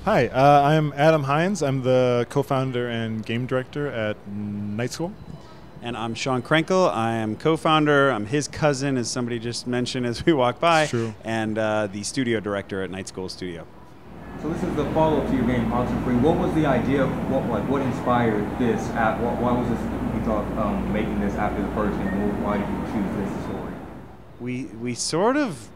Hi, I'm Adam Hines. I'm the co-founder and game director at Night School. And I'm Sean Krankel. I am co-founder. I'm his cousin, as somebody just mentioned as we walk by. It's true. And the studio director at Night School Studio. So this is the follow-up to your game, Oxenfree. What was the idea of what inspired this app? Why was this, you thought, making this after the first game? Why did you choose this story? We sort of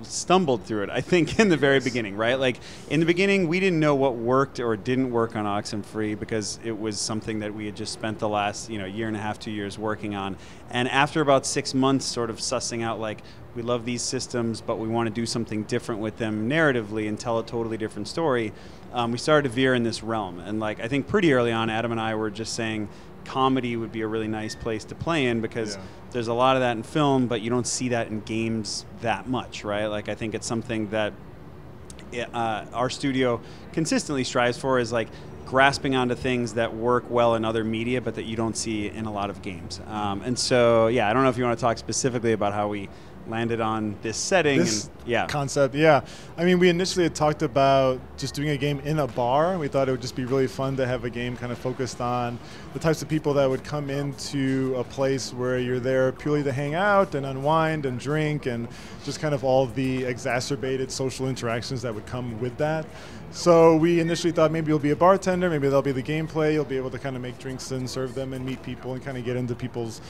stumbled through it, I think, in the very beginning, right? Like, in the beginning, we didn't know what worked or didn't work on Oxenfree because it was something that we had just spent the last, year and a half, 2 years working on. And after about 6 months sort of sussing out, like, we love these systems, but we want to do something different with them narratively and tell a totally different story, we started to veer in this realm. And, like, I think pretty early on, Adam and I were just saying comedy would be a really nice place to play in because there's a lot of that in film, but you don't see that in games that much, right? Like, I think it's something that our studio consistently strives for, is like grasping onto things that work well in other media, but that you don't see in a lot of games. And so, yeah, I don't know if you want to talk specifically about how we landed on this setting. This concept, yeah. I mean, we initially had talked about just doing a game in a bar. We thought it would just be really fun to have a game kind of focused on the types of people that would come into a place where you're there purely to hang out and unwind and drink and just kind of all the exacerbated social interactions that would come with that. So we initially thought maybe you'll be a bartender, maybe that'll be the gameplay, you'll be able to kind of make drinks and serve them and meet people and kind of get into people's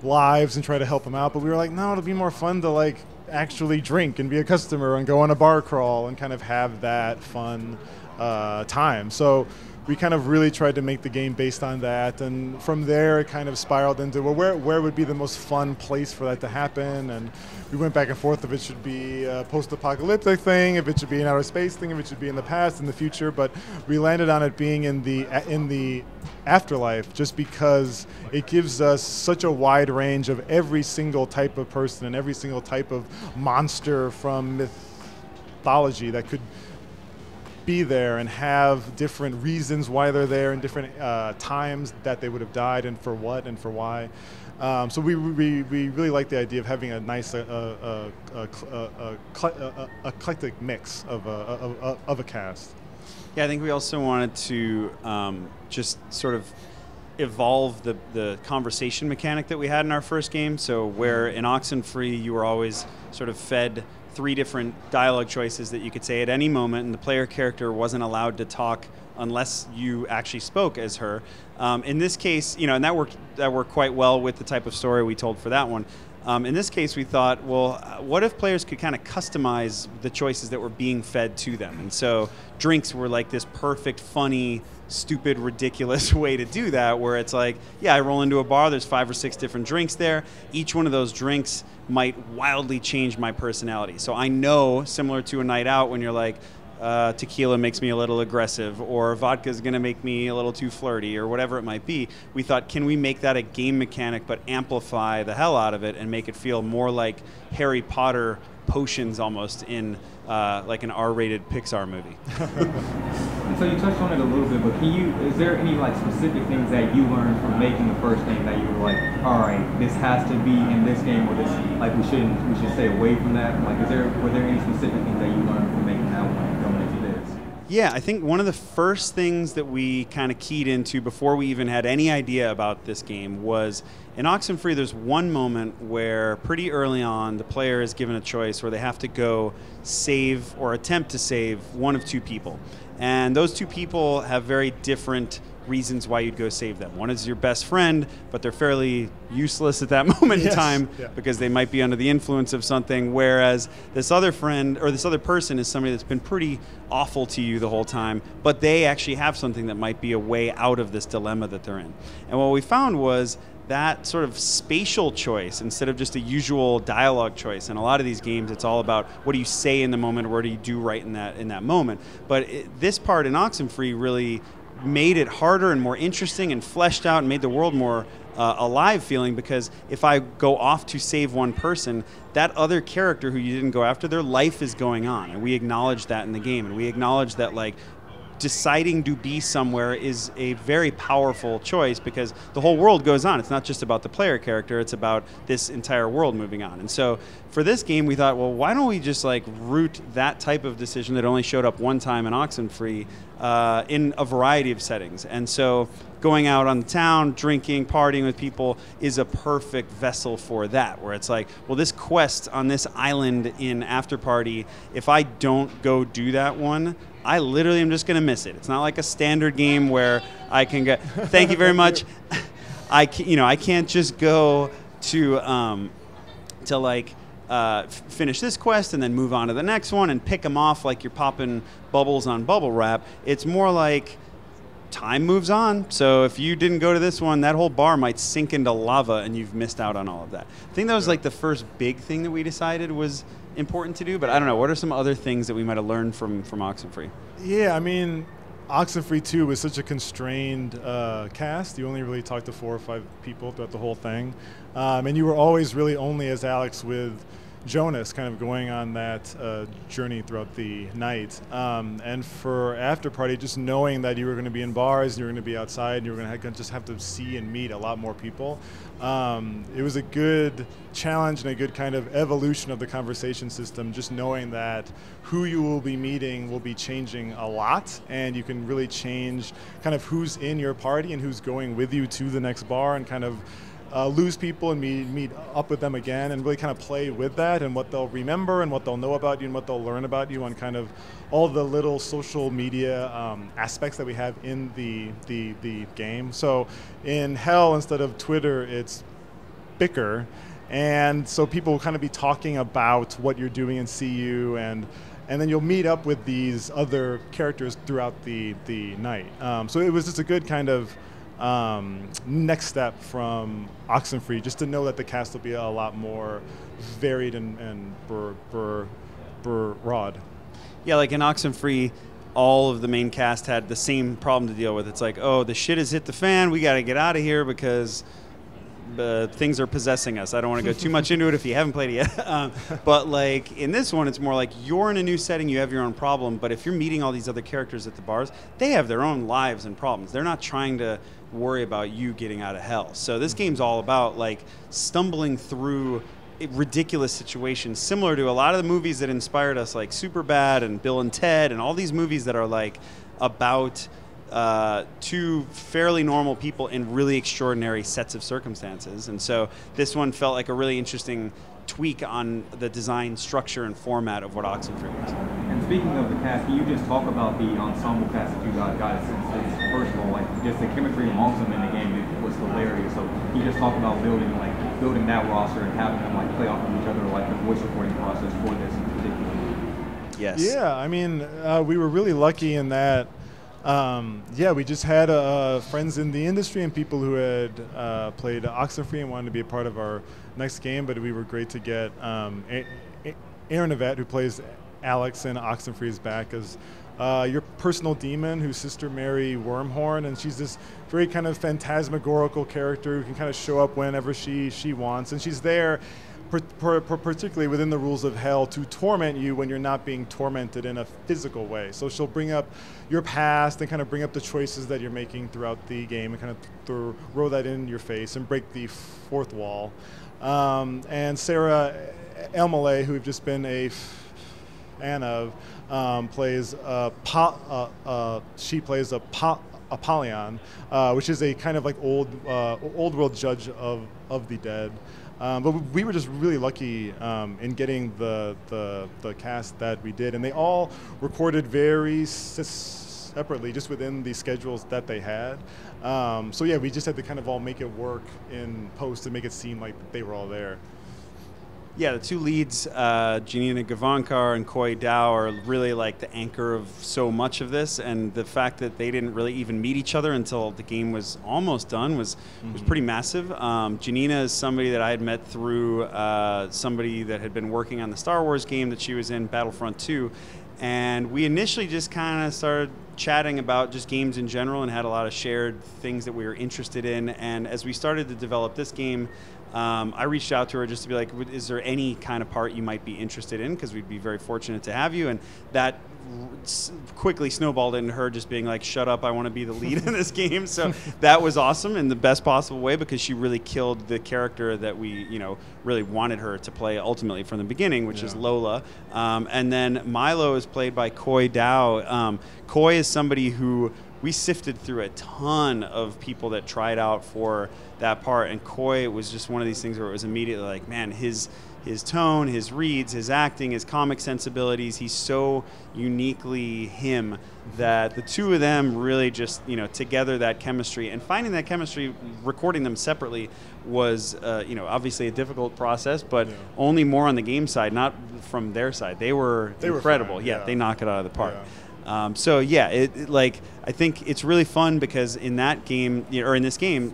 lives and try to help them out. But we were like, no, it'll be more fun to like actually drink and be a customer and go on a bar crawl and kind of have that fun time. So we kind of really tried to make the game based on that, and from there it kind of spiraled into, well, where would be the most fun place for that to happen, and we went back and forth if it should be a post-apocalyptic thing, if it should be an outer space thing, if it should be in the past, in the future, but we landed on it being in the afterlife, just because it gives us such a wide range of every single type of person and every single type of monster from mythology that could be there and have different reasons why they're there and different times that they would have died and for what and for why. So we really like the idea of having a nice eclectic mix of a cast. Yeah, I think we also wanted to just sort of evolve the conversation mechanic that we had in our first game. So where in Oxenfree you were always sort of fed 3 different dialogue choices that you could say at any moment, and the player character wasn't allowed to talk unless you actually spoke as her. In this case, and that worked quite well with the type of story we told for that one. In this case, we thought, well, what if players could kind of customize the choices that were being fed to them? And so drinks were like this perfect, funny, stupid, ridiculous way to do that, where it's like, yeah, I roll into a bar, there's 5 or 6 different drinks there. Each one of those drinks might wildly change my personality. So I know, similar to a night out, when you're like, tequila makes me a little aggressive, or vodka is going to make me a little too flirty, or whatever it might be. We thought, can we make that a game mechanic but amplify the hell out of it and make it feel more like Harry Potter potions almost in like an R-rated Pixar movie? So you touched on it a little bit, but is there any like specific things that you learned from making the first game that you were like, all right, this has to be in this game, or this, like, we should stay away from that? Like, were there any specific things that you learned from making that one going into this? Yeah, I think one of the first things that we kind of keyed into before we even had any idea about this game was, in Oxenfree, there's one moment where pretty early on the player is given a choice where they have to go save or attempt to save one of 2 people. And those 2 people have very different reasons why you'd go save them. One is your best friend, but they're fairly useless at that moment in time because they might be under the influence of something, whereas this other friend or this other person is somebody that's been pretty awful to you the whole time, but they actually have something that might be a way out of this dilemma that they're in. And what we found was that sort of spatial choice instead of just a usual dialogue choice. In a lot of these games, it's all about what do you say in the moment, or what do you do right in that moment. But this part in Oxenfree really made it harder and more interesting and fleshed out and made the world more alive feeling, because if I go off to save one person, that other character who you didn't go after, their life is going on, and we acknowledge that in the game, and we acknowledge that, like, deciding to be somewhere is a very powerful choice because the whole world goes on. It's not just about the player character, it's about this entire world moving on. And so for this game, we thought, well, why don't we just like root that type of decision that only showed up one time in Oxenfree in a variety of settings. And so going out on the town, drinking, partying with people is a perfect vessel for that, where it's like, well, this quest on this island in After Party, if I don't go do that one, I literally am just going to miss it. It's not like a standard game where I can get, thank you very much. I can't just go to finish this quest and then move on to the next one and pick them off like you're popping bubbles on bubble wrap. It's more like time moves on. So if you didn't go to this one, that whole bar might sink into lava and you've missed out on all of that. I think that was like the first big thing that we decided was important to do, but I don't know. What are some other things that we might have learned from Oxenfree? Yeah, I mean, Oxenfree 2 was such a constrained cast. You only really talked to 4 or 5 people throughout the whole thing. And you were always really only as Alex with Jonas, kind of going on that journey throughout the night. And for After Party, just knowing that you were going to be in bars, and you were going to be outside, and you were going to just have to see and meet a lot more people. It was a good challenge and a good kind of evolution of the conversation system, just knowing that who you will be meeting will be changing a lot, and you can really change kind of who's in your party and who's going with you to the next bar, and kind of lose people and meet up with them again, and really kind of play with that and what they'll remember and what they'll know about you and what they'll learn about you on kind of all the little social media aspects that we have in the game. So in Hell, instead of Twitter, it's Bicker, and so people will kind of be talking about what you're doing and see you, and then you'll meet up with these other characters throughout the night. So it was just a good kind of next step from Oxenfree, just to know that the cast will be a lot more varied and broad. Yeah, like in Oxenfree, all of the main cast had the same problem to deal with. It's like, oh, the shit has hit the fan, we got to get out of here because things are possessing us. I don't want to go too much into it if you haven't played it yet. But like in this one, it's more like you're in a new setting, you have your own problem, but if you're meeting all these other characters at the bars, they have their own lives and problems. They're not trying to worry about you getting out of hell. So this game's all about like stumbling through ridiculous situations, similar to a lot of the movies that inspired us, like Superbad and Bill and Ted and all these movies that are like about two fairly normal people in really extraordinary sets of circumstances. And so this one felt like a really interesting tweak on the design structure and format of what Oxenfree was. And speaking of the cast, can you just talk about the ensemble cast that you got since first of all, like just the chemistry amongst them in the game was hilarious. So can you just talk about building that roster and having them like play off of each other, like the voice recording process for this in particular? Yes. Yeah, I mean, we were really lucky in that. We just had friends in the industry and people who had played Oxenfree and wanted to be a part of our next game, but we were great to get Aaron Yvette, who plays Alex in Oxenfree, is back as your personal demon, whose sister Mary Wormhorn, and she's this very kind of phantasmagorical character who can kind of show up whenever she wants, and she's there particularly within the rules of Hell to torment you when you're not being tormented in a physical way. So she'll bring up your past and kind of bring up the choices that you're making throughout the game and kind of throw that in your face and break the fourth wall. And Sarah Elmaleh, who we've just been a fan of, plays Apollyon, which is a kind of like old world judge of the dead. But we were just really lucky in getting the cast that we did, and they all recorded very separately, just within the schedules that they had. So yeah, we just had to kind of all make it work in post to make it seem like they were all there. Yeah, the two leads, Janina Gavankar and Koi Dao, are really like the anchor of so much of this, and the fact that they didn't really even meet each other until the game was almost done was pretty massive. Janina is somebody that I had met through somebody that had been working on the Star Wars game that she was in, Battlefront 2, and we initially just kind of started chatting about just games in general and had a lot of shared things that we were interested in. And as we started to develop this game, I reached out to her just to be like, is there any kind of part you might be interested in? Because we'd be very fortunate to have you. And that quickly snowballed into her just being like, shut up, I want to be the lead in this game. So that was awesome in the best possible way, because she really killed the character that we, really wanted her to play ultimately from the beginning, which is Lola. And then Milo is played by Koi Dao. Koi is somebody who we sifted through a ton of people that tried out for that part, and Koi was just one of these things where it was immediately like, man, his tone, his reads, his acting, his comic sensibilities, he's so uniquely him that the two of them really just, together, that chemistry, and finding that chemistry, recording them separately was, obviously a difficult process, but only more on the game side, not from their side. They were incredible. Fine, they knock it out of the park. I think it's really fun because in that game, or in this game,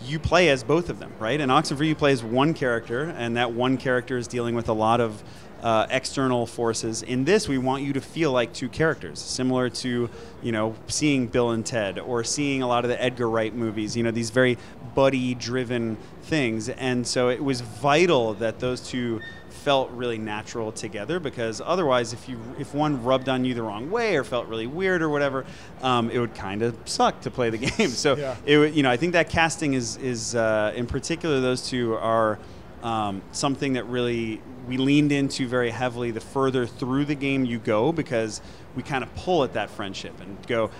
you play as both of them, right? In Oxenfree, you play as one character, and that one character is dealing with a lot of external forces. In this, we want you to feel like two characters, similar to, seeing Bill and Ted, or seeing a lot of the Edgar Wright movies, these very buddy-driven things. And so it was vital that those two felt really natural together, because otherwise if one rubbed on you the wrong way or felt really weird or whatever, it would kind of suck to play the game. So I think that casting is in particular, those two are something that really we leaned into very heavily the further through the game you go, because we kind of pull at that friendship and go,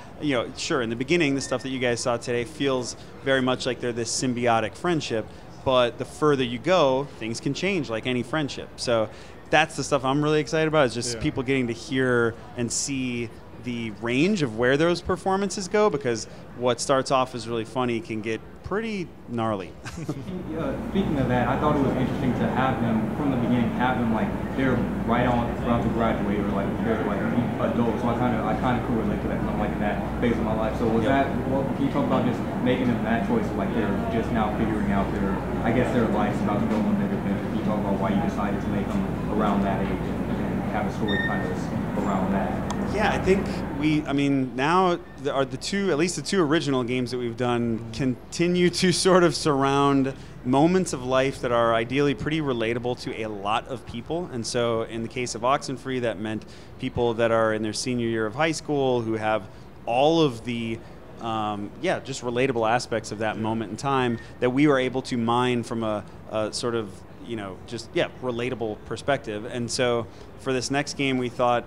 sure, in the beginning, the stuff that you guys saw today feels very much like they're this symbiotic friendship. But the further you go, things can change like any friendship. So that's the stuff I'm really excited about, is just people getting to hear and see the range of where those performances go, because what starts off as really funny can get pretty gnarly. Speaking of that, I thought it was interesting to have them from the beginning, they're right on about to graduate, or they're adults. So I kind of correlate to that, because I'm like in that phase of my life. So was that? Well, can you talk about just making them that choice, they're just now figuring out their life's about to go on their adventure? Can you talk about why you decided to make them around that age and have a story kind of around that? Yeah, I think now the two original games that we've done continue to sort of surround moments of life that are ideally pretty relatable to a lot of people. And so in the case of Oxenfree, that meant people that are in their senior year of high school who have all of the just relatable aspects of that moment in time that we were able to mine from a sort of, relatable perspective. And so for this next game, we thought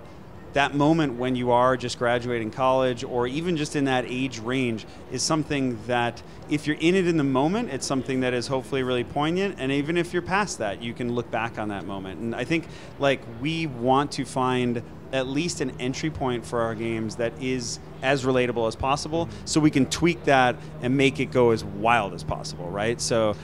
that moment when you are just graduating college, or even just in that age range, is something that if you're in it in the moment, it's something that is hopefully really poignant. And even if you're past that, you can look back on that moment. And I think we want to find at least an entry point for our games that is as relatable as possible, so we can tweak that and make it go as wild as possible, right? So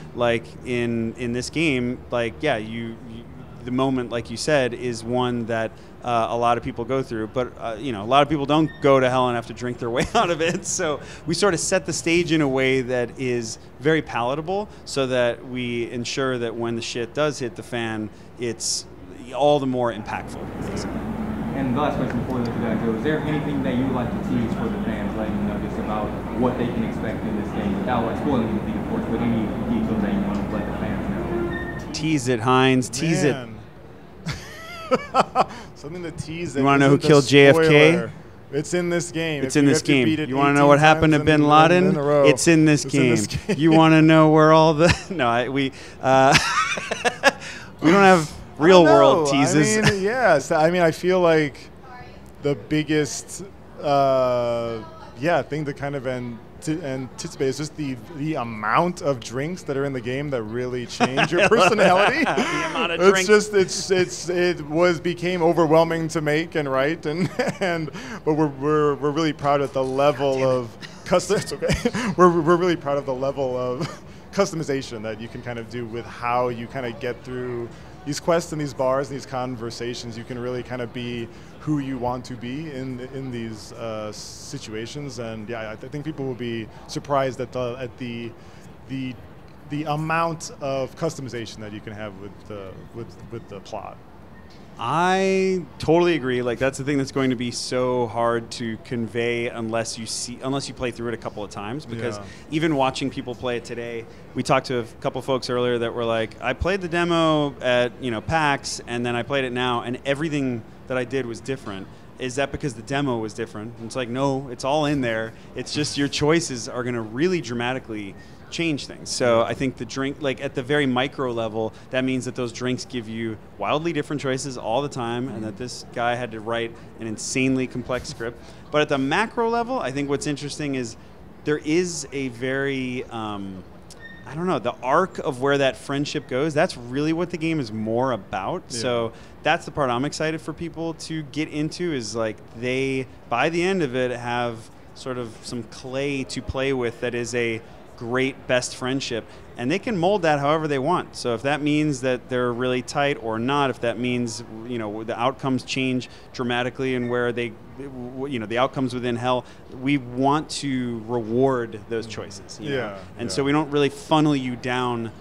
in this game, the moment, like you said, is one that a lot of people go through, but a lot of people don't go to hell and have to drink their way out of it. So we sort of set the stage in a way that is very palatable, so that we ensure that when the shit does hit the fan, it's all the more impactful. And the last question before we let you guys go, is there anything that you would like to tease for the fans, letting them know just about what they can expect in this game, without spoiling anything, of course, but any details that you want to let the fans know? Tease it, Hines. Tease it. Something to tease. You want to know who killed JFK? It's in this game. It's in this game. You want to know what happened to Bin Laden? It's in this game. You want to know where all the... No, we don't have real world teases. Yes. I feel like the biggest thing to kind of anticipate is just the amount of drinks that are in the game that really change your personality. The amount of drinks. It became overwhelming to make and write, but we're really proud of the level of custom. It's okay. We're really proud of the level of customization that you can kind of do with how you kind of get through these quests and these bars and these conversations. You can really kind of be who you want to be in these situations, and I think people will be surprised at the amount of customization that you can have with the plot. I totally agree. Like, that's the thing that's going to be so hard to convey unless you play through it a couple of times. Because even watching people play it today, we talked to a couple folks earlier that were like, I played the demo at PAX, and then I played it now, and everything that I did was different. Is that because the demo was different? And it's like, no, it's all in there. It's just your choices are going to really dramatically change things. So I think the drink, like at the very micro level, that means that those drinks give you wildly different choices all the time, and that this guy had to write an insanely complex script. But at the macro level, I think what's interesting is there is a very, I don't know, the arc of where that friendship goes, that's really what the game is more about. Yeah. So that's the part I'm excited for people to get into, is like they, by the end of it, have sort of some clay to play with that is a great best friendship, and they can mold that however they want. So if that means that they're really tight or not, if that means the outcomes change dramatically and where they the outcomes within hell, we want to reward those choices. And so we don't really funnel you down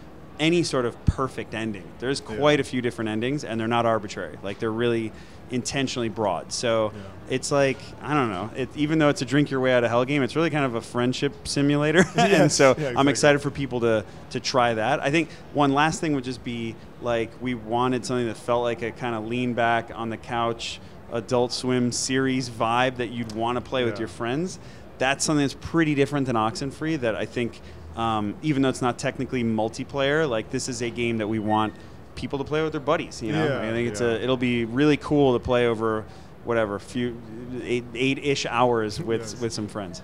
any sort of perfect ending. There's quite a few different endings, and they're not arbitrary. Like, they're really intentionally broad. So it's like, I don't know, even though it's a drink your way out of hell game, it's really kind of a friendship simulator. And so exactly. I'm excited for people to try that. I think one last thing would just be, like, we wanted something that felt like a kind of lean back on the couch Adult Swim series vibe that you'd want to play with your friends. That's something that's pretty different than Oxenfree, that I think, even though it's not technically multiplayer, like, this is a game that we want people to play with their buddies. I think it'll be really cool to play over whatever few 8-ish hours with some friends.